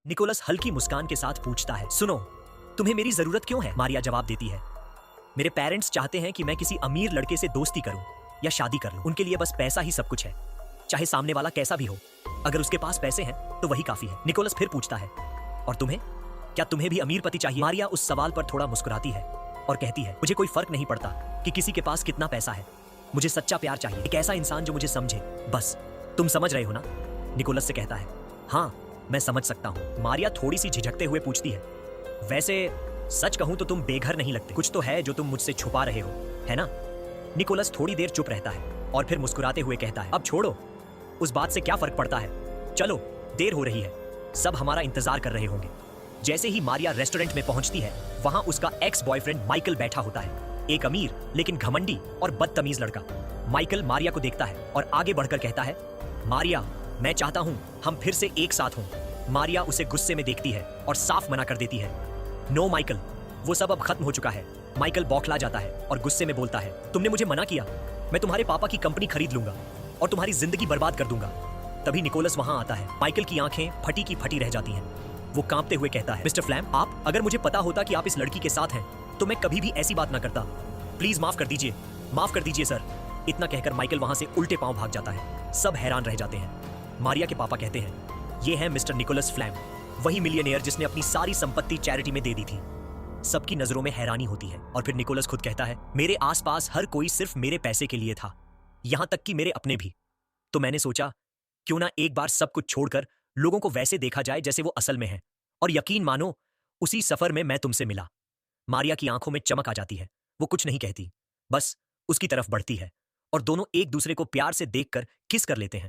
Nicholas हल्की मुस्कान के साथ पूछता है, सुनो, तुम्हें मेरी जरूरत क्यों है? मारिया जवाब देती है, मेरे पेरेंट्स चाहते हैं कि मैं किसी अमीर लड़के से दोस्ती करूं या शादी कर लूं। उनके लिए बस पैसा ही सब कुछ है, चाहे सामने वाला कैसा भी हो। अगर उसके पास पैसे हैं तो वही काफी है। निकोलस फिर पूछता है, और तुम्हें? क्या तुम्हें भी अमीर पति चाहिए? मारिया उस सवाल पर थोड़ा मुस्कुराती है और कहती है, मुझे कोई फर्क नहीं पड़ता कि किसी के पास कितना पैसा है। मुझे सच्चा प्यार चाहिए, एक ऐसा इंसान जो मुझे समझे, बस। तुम समझ रहे हो ना? निकोलस से कहता है, हाँ मैं समझ सकता हूँ। मारिया थोड़ी सी झिझकते हुए पूछती है, वैसे सच कहूं तो तुम बेघर नहीं लगते। कुछ तो है जो तुम मुझसे छुपा रहे हो, है ना? निकोलस थोड़ी देर चुप रहता है और फिर मुस्कुराते हुए कहता है, अब छोड़ो, उस बात से क्या फर्क पड़ता है। चलो, देर हो रही है, सब हमारा इंतजार कर रहे होंगे। जैसे ही मारिया रेस्टोरेंट में पहुंचती है, वहां उसका एक्स बॉयफ्रेंड माइकल बैठा होता है, एक अमीर लेकिन घमंडी और बदतमीज लड़का। माइकल मारिया को देखता है और आगे बढ़कर कहता है, मारिया, मैं चाहता हूं हम फिर से एक साथ हों। मारिया उसे गुस्से में देखती है और साफ मना कर देती है, नो माइकल, वो सब अब खत्म हो चुका है। माइकल बौखला जाता है और गुस्से में बोलता है, तुमने मुझे मना किया, मैं तुम्हारे पापा की कंपनी खरीद लूंगा और तुम्हारी जिंदगी बर्बाद कर दूंगा। तभी निकोलस वहां आता है। माइकल की आंखें फटी की फटी रह जाती हैं। वो कांपते हुए कहता है, मिस्टर फ्लैम, आप, अगर मुझे पता होता कि आप इस लड़की के साथ हैं तो मैं कभी भी ऐसी बात ना करता। प्लीज माफ कर दीजिए, माफ कर दीजिए सर। इतना कहकर माइकल वहां से उल्टे पांव भाग जाता है। सब हैरान रह जाते हैं। मारिया के पापा कहते हैं, ये है मिस्टर निकोलस फ्लैम, वही मिलियनेयर जिसने अपनी सारी संपत्ति चैरिटी में दे दी थी। सबकी नजरों में हैरानी होती है और फिर निकोलस खुद कहता है, मेरे आसपास हर कोई सिर्फ मेरे पैसे के लिए था, यहां तक कि मेरे अपने भी। तो मैंने सोचा, क्यों ना एक बार सब कुछ छोड़कर लोगों को वैसे देखा जाए जैसे वो असल में है। और यकीन मानो, उसी सफर में मैं तुमसे मिला। मारिया की आंखों में चमक आ जाती है। वो कुछ नहीं कहती, बस उसकी तरफ बढ़ती है और दोनों एक दूसरे को प्यार से देखकर किस कर लेते हैं।